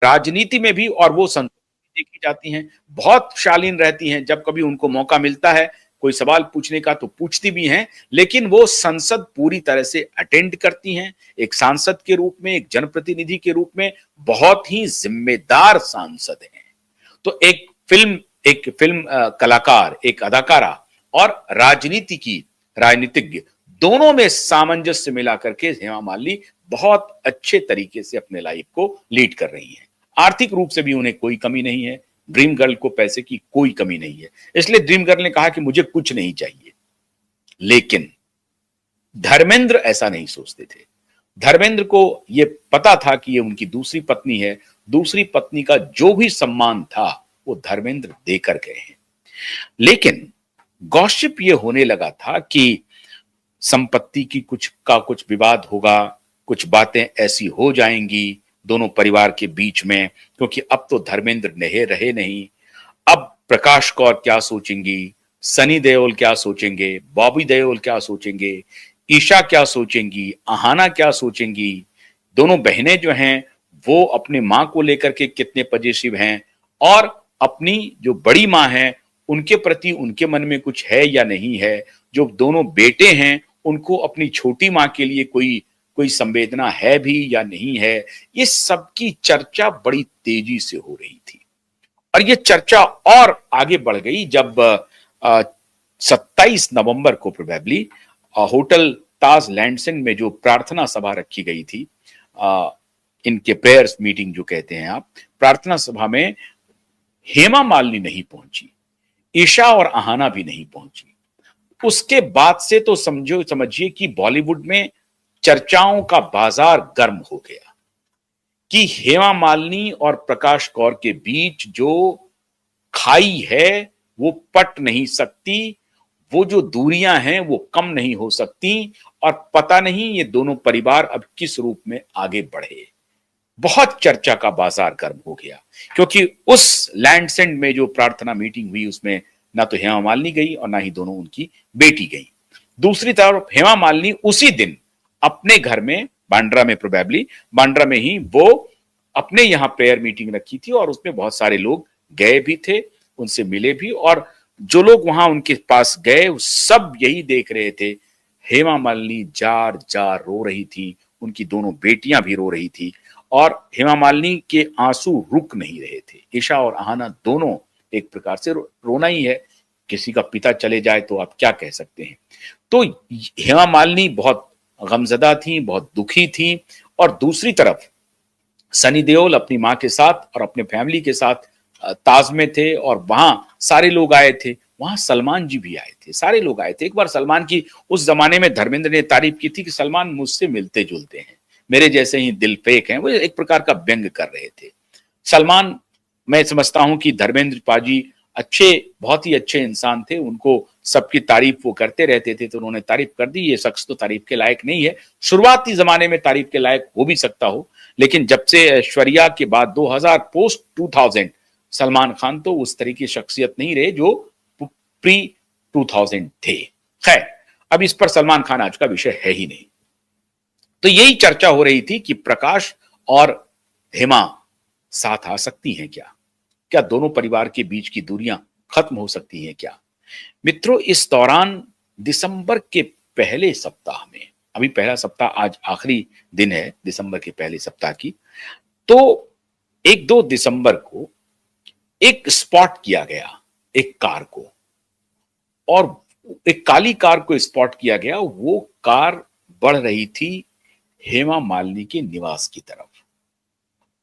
राजनीति में भी, और वो संसद में देखी जाती हैं, बहुत शालीन रहती हैं। जब कभी उनको मौका मिलता है कोई सवाल पूछने का तो पूछती भी हैं, लेकिन वो संसद पूरी तरह से अटेंड करती हैं। एक सांसद के रूप में, एक जनप्रतिनिधि के रूप में बहुत ही जिम्मेदार सांसद हैं। तो एक फिल्म कलाकार, एक अदाकारा और राजनीतिज्ञ दोनों में सामंजस्य मिला करके हेमा मालिनी बहुत अच्छे तरीके से अपने लाइफ को लीड कर रही हैं। आर्थिक रूप से भी उन्हें कोई कमी नहीं है। ड्रीम गर्ल को पैसे की कोई कमी नहीं है, इसलिए ड्रीम गर्ल ने कहा कि मुझे कुछ नहीं चाहिए। लेकिन धर्मेंद्र ऐसा नहीं सोचते थे। धर्मेंद्र को यह पता था कि ये उनकी दूसरी पत्नी है। दूसरी पत्नी का जो भी सम्मान था वो धर्मेंद्र देकर गए हैं। लेकिन गॉसिप ये होने लगा था कि संपत्ति की कुछ विवाद होगा, कुछ बातें ऐसी हो जाएंगी दोनों परिवार के बीच में, क्योंकि अब तो धर्मेंद्र नहीं रहे नहीं। अब प्रकाश कौर क्या सोचेंगी, सनी देओल क्या सोचेंगे, बॉबी देओल क्या सोचेंगे, ईशा क्या सोचेंगी, अहाना क्या सोचेंगी। दोनों बहनें जो हैं वो अपने मां को लेकर के कितने पजेसिव हैं, और अपनी जो बड़ी मां है उनके प्रति उनके मन में कुछ है या नहीं है। जो दोनों बेटे हैं उनको अपनी छोटी मां के लिए कोई कोई संवेदना है भी या नहीं है। ये सबकी चर्चा बड़ी तेजी से हो रही थी, और ये चर्चा और आगे बढ़ गई जब 27 नवंबर को प्रोबेबली होटल ताज लैंडसेन में जो प्रार्थना सभा रखी गई थी, इनके प्रेयर्स मीटिंग जो कहते हैं आप, प्रार्थना सभा में हेमा मालिनी नहीं पहुंची, ईशा और अहाना भी नहीं पहुंची। उसके बाद से तो समझिए कि बॉलीवुड में चर्चाओं का बाजार गर्म हो गया कि हेमा मालिनी और प्रकाश कौर के बीच जो खाई है वो पट नहीं सकती, वो जो दूरियां हैं वो कम नहीं हो सकती, और पता नहीं ये दोनों परिवार अब किस रूप में आगे बढ़े। बहुत चर्चा का बाजार गर्म हो गया, क्योंकि उस लैंडसेंड में जो प्रार्थना मीटिंग हुई उसमें ना तो हेमा मालिनी गई और ना ही दोनों उनकी बेटी गई। दूसरी तरफ हेमा मालिनी उसी दिन अपने घर में बांद्रा में, प्रोबेबली बांद्रा में ही वो अपने यहां प्रेयर मीटिंग रखी थी, और उसमें बहुत सारे लोग गए भी थे, उनसे मिले भी, और जो लोग वहां उनके पास गए सब यही देख रहे थे। हेमा मालिनी जार जार रो रही थी, उनकी दोनों बेटियां भी रो रही थी, और हेमा मालिनी के आंसू रुक नहीं रहे थे। ईशा और अहाना दोनों एक प्रकार से रोना ही है, किसी का पिता चले जाए तो आप क्या कह सकते हैं। तो हेमा मालिनी बहुत गमजदा थी, बहुत दुखी थी, और दूसरी तरफ सनी देओल अपनी मां के साथ और अपने फैमिली के साथ ताज में थे, और वहां सारे लोग आए थे। वहां सलमान जी भी आए थे, सारे लोग आए थे। एक बार सलमान की उस जमाने में धर्मेंद्र ने तारीफ की थी कि सलमान मुझसे मिलते जुलते हैं, मेरे जैसे ही दिल फेक हैं। वो एक प्रकार का व्यंग कर रहे थे। सलमान, मैं समझता हूं कि धर्मेंद्र पाजी बहुत ही अच्छे इंसान थे, उनको सबकी तारीफ वो करते रहते थे, तो उन्होंने तारीफ कर दी। ये शख्स तो तारीफ के लायक नहीं है, शुरुआती जमाने में तारीफ के लायक हो भी सकता हो, लेकिन जब से ऐश्वर्या के बाद 2000 पोस्ट 2000 सलमान खान तो उस तरह की शख्सियत नहीं रहे जो प्री 2000 थे। खैर, अब इस पर सलमान खान आज का विषय है ही नहीं। तो यही चर्चा हो रही थी कि प्रकाश और हेमा साथ आ सकती हैं क्या? क्या दोनों परिवार के बीच की दूरियां खत्म हो सकती हैं क्या? मित्रों, इस दौरान दिसंबर के पहले सप्ताह में, अभी पहला सप्ताह, आज आखिरी दिन है दिसंबर के पहले सप्ताह की, तो 1-2 दिसंबर को एक स्पॉट किया गया एक कार को, और एक काली कार को स्पॉट किया गया। वो कार बढ़ रही थी हेमा मालिनी के निवास की तरफ,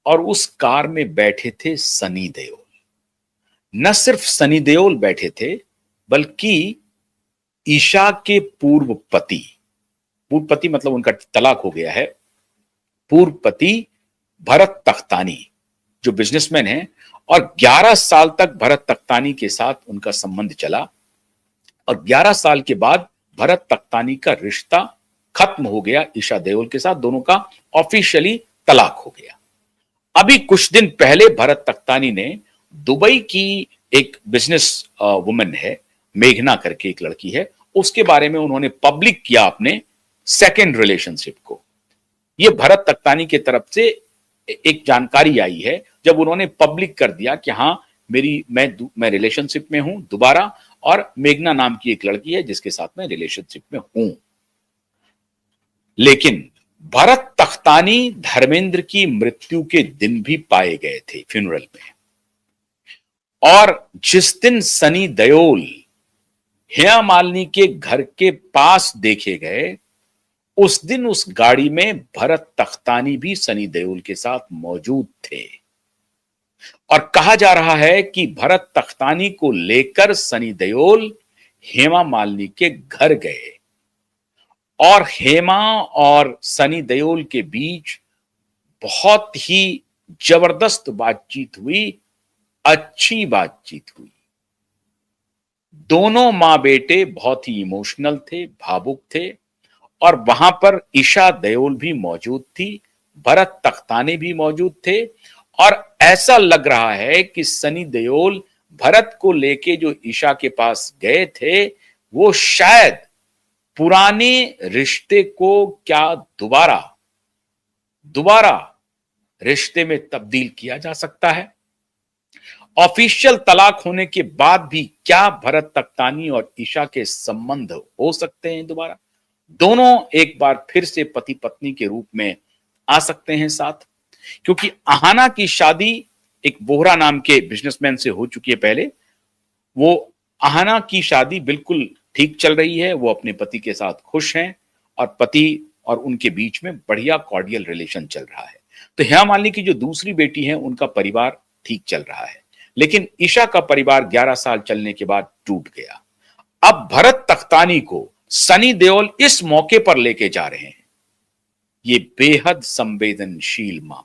और उस कार में बैठे थे सनी देओल। न सिर्फ सनी देओल बैठे थे, बल्कि ईशा के पूर्व पति मतलब उनका तलाक हो गया है, पूर्व पति भरत तख्तानी जो बिजनेसमैन है, और 11 साल तक भरत तख्तानी के साथ उनका संबंध चला, और 11 साल के बाद भरत तख्तानी का रिश्ता खत्म हो गया ईशा देओल के साथ। दोनों का ऑफिशियली तलाक हो गया। अभी कुछ दिन पहले भरत तख्तानी ने दुबई की एक बिजनेस वुमन है, मेघना करके एक लड़की है, उसके बारे में उन्होंने पब्लिक किया अपने सेकेंड रिलेशनशिप को। ये भरत तख्तानी की तरफ से एक जानकारी आई है जब उन्होंने पब्लिक कर दिया कि हाँ मैं रिलेशनशिप में हूं दोबारा, और मेघना नाम की एक लड़की है जिसके साथ मैं रिलेशनशिप में हूं। लेकिन भरत तख्तानी धर्मेंद्र की मृत्यु के दिन भी पाए गए थे फ्यूनरल में, और जिस दिन सनी देओल हेमा मालिनी के घर के पास देखे गए, उस दिन उस गाड़ी में भरत तख्तानी भी सनी देओल के साथ मौजूद थे। और कहा जा रहा है कि भरत तख्तानी को लेकर सनी देओल हेमा मालिनी के घर गए, और हेमा और सनी देओल के बीच बहुत ही जबरदस्त बातचीत हुई, अच्छी बातचीत हुई। दोनों मां बेटे बहुत ही इमोशनल थे, भावुक थे, और वहां पर ईशा देओल भी मौजूद थी, भरत तख्तानी भी मौजूद थे। और ऐसा लग रहा है कि सनी देओल भरत को लेके जो ईशा के पास गए थे, वो शायद पुराने रिश्ते को क्या दोबारा रिश्ते में तब्दील किया जा सकता है। ऑफिशियल तलाक होने के बाद भी क्या भरत तख्तानी और ईशा के संबंध हो सकते हैं दोबारा? दोनों एक बार फिर से पति पत्नी के रूप में आ सकते हैं साथ, क्योंकि अहाना की शादी एक बोहरा नाम के बिजनेसमैन से हो चुकी है पहले। वो अहाना की शादी बिल्कुल ठीक चल रही है, वो अपने पति के साथ खुश हैं, और पति और उनके बीच में बढ़िया कॉर्डियल रिलेशन चल रहा है। तो हेमा मालिनी की जो दूसरी बेटी है, उनका परिवार ठीक चल रहा है, लेकिन ईशा का परिवार 11 साल चलने के बाद टूट गया। अब भरत तख्तानी को सनी देओल इस मौके पर लेके जा रहे हैं। ये बेहद संवेदनशील मामला